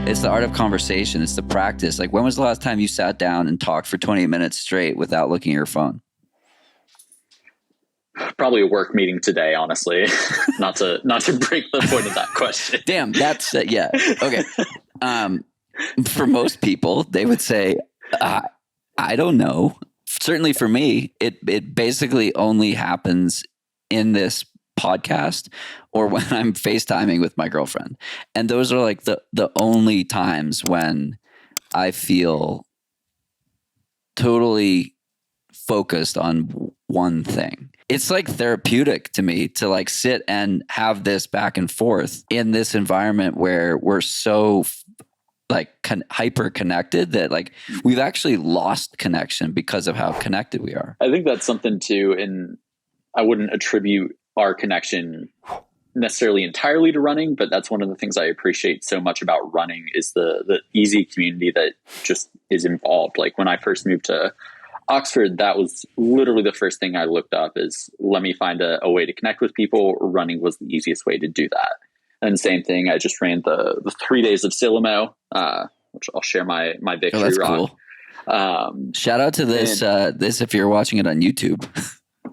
It's the art of conversation. It's the practice. Like, when was the last time you sat down and talked for 20 minutes straight without looking at your phone? Probably a work meeting today, honestly. not to break the point of that question. Damn, that's yeah. Okay. For most people, they would say, I don't know. Certainly for me, it basically only happens in this podcast or when I'm FaceTiming with my girlfriend. And those are like the only times when I feel totally focused on one thing. It's like therapeutic to me to like sit and have this back and forth in this environment where we're so like hyper connected that like we've actually lost connection because of how connected we are. I think that's something too, and I wouldn't attribute our connection necessarily entirely to running, but that's one of the things I appreciate so much about running is the easy community that just is involved. Like when I first moved to Oxford, that was literally the first thing I looked up is let me find a way to connect with people. Running was the easiest way to do that. And same thing, I just ran the 3 days of Silamo, which I'll share my victory that's rock. Cool. Shout out to this if you're watching it on YouTube.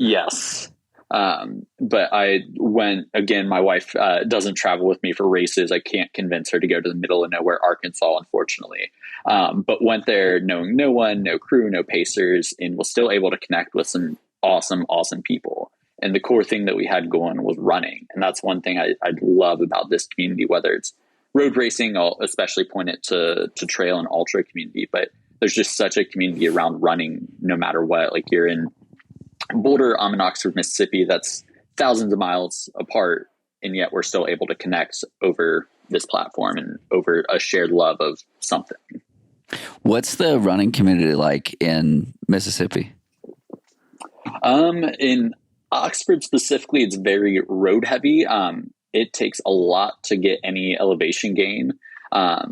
Yes. But I went, again, my wife doesn't travel with me for races. I can't convince her to go to the middle of nowhere, Arkansas, unfortunately. But went there knowing no one, no crew, no pacers, and was still able to connect with some awesome, awesome people. And the core thing that we had going was running. And that's one thing I love about this community, whether it's road racing, I'll especially point it to trail and ultra community, but there's just such a community around running no matter what. Like you're in Boulder, I'm in Oxford, Mississippi. That's thousands of miles apart. And yet we're still able to connect over this platform and over a shared love of something. What's the running community like in Mississippi? In Oxford specifically, it's very road heavy. It takes a lot to get any elevation gain.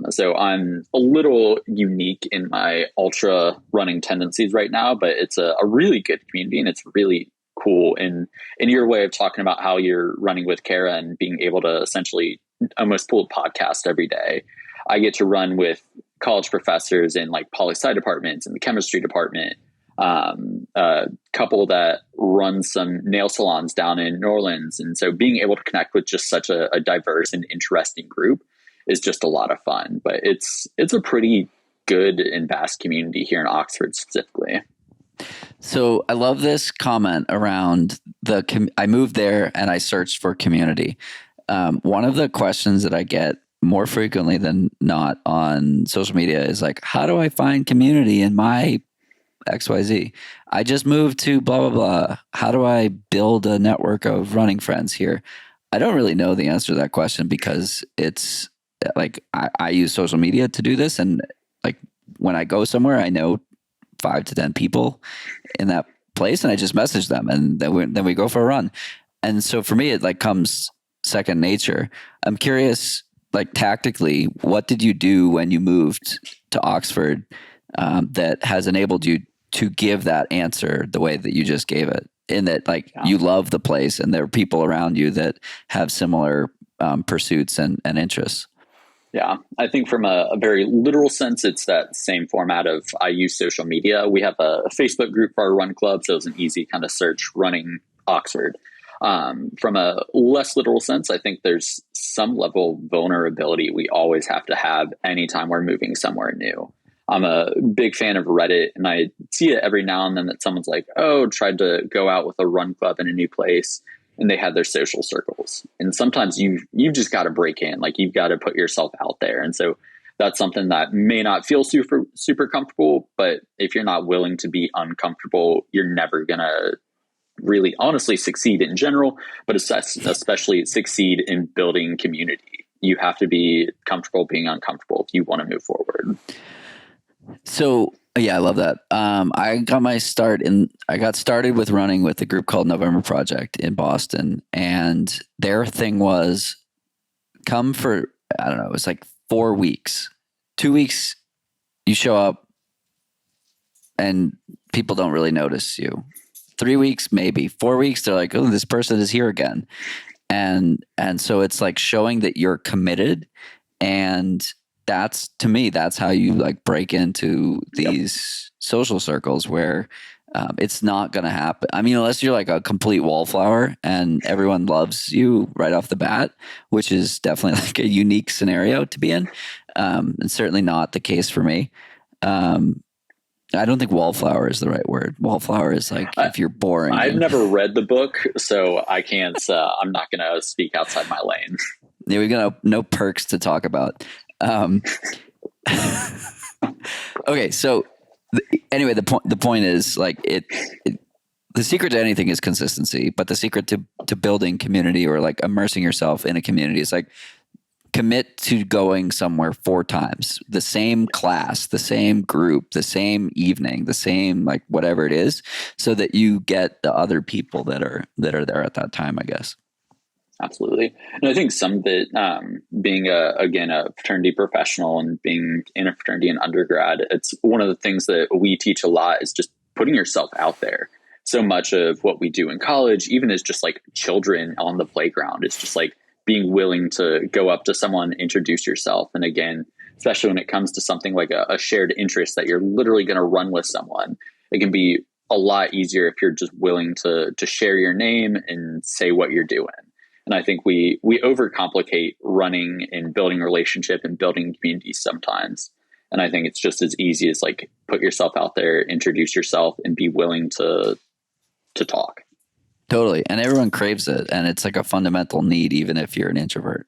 So I'm a little unique in my ultra running tendencies right now, but it's a really good community and it's really cool. And in your way of talking about how you're running with Kara and being able to essentially almost pull a podcast every day, I get to run with college professors in like poli-sci departments and the chemistry department. A couple that run some nail salons down in New Orleans. And so being able to connect with just such a diverse and interesting group is just a lot of fun, but it's a pretty good and vast community here in Oxford specifically. So I love this comment around I moved there and I searched for community. One of the questions that I get more frequently than not on social media is like, how do I find community in my XYZ? I just moved to blah, blah, blah. How do I build a network of running friends here? I don't really know the answer to that question because it's like I use social media to do this. And like when I go somewhere, I know 5 to 10 people in that place and I just message them and then we go for a run. And so for me, it like comes second nature. I'm curious, like tactically, what did you do when you moved to Oxford that has enabled you to give that answer the way that you just gave it, in that like you love the place and there are people around you that have similar pursuits and interests? Yeah, I think from a very literal sense, it's that same format of I use social media. We have a Facebook group for our run club, so it's an easy kind of search running Oxford. From a less literal sense, I think there's some level of vulnerability we always have to have anytime we're moving somewhere new. I'm a big fan of Reddit, and I see it every now and then that someone's like, oh, tried to go out with a run club in a new place, and they had their social circles. And sometimes you've just got to break in, like you've got to put yourself out there. And so that's something that may not feel super comfortable, but if you're not willing to be uncomfortable, you're never going to really honestly succeed in general, but especially succeed in building community. You have to be comfortable being uncomfortable if you want to move forward. So yeah, I love that. I got started with running with a group called November Project in Boston, and their thing was come for, I don't know, it was like 4 weeks, 2 weeks, you show up and people don't really notice you. 3 weeks, maybe 4 weeks, they're like, oh, this person is here again. And so it's like showing that you're committed and that's, to me, that's how you like break into Yep. these social circles where it's not going to happen. I mean, unless you're like a complete wallflower and everyone loves you right off the bat, which is definitely like a unique scenario to be in. And certainly not the case for me. I don't think wallflower is the right word. Wallflower is like if you're boring. I've never read the book, so I can't. I'm not going to speak outside my lane. Yeah, we got no perks to talk about. Okay, so anyway, the point is like the secret to anything is consistency, but the secret to building community or like immersing yourself in a community is like commit to going somewhere 4 times, the same class, the same group, the same evening, the same like whatever it is, so that you get the other people that are there at that time, I guess. Absolutely. And I think some of it, being again, a fraternity professional and being in a fraternity in undergrad, it's one of the things that we teach a lot is just putting yourself out there. So much of what we do in college, even as just like children on the playground, it's just like being willing to go up to someone, introduce yourself. And again, especially when it comes to something like a shared interest that you're literally going to run with someone, it can be a lot easier if you're just willing to share your name and say what you're doing. And I think we overcomplicate running and building relationship and building communities sometimes. And I think it's just as easy as like put yourself out there, introduce yourself, and be willing to talk. Totally. And everyone craves it. And it's like a fundamental need, even if you're an introvert.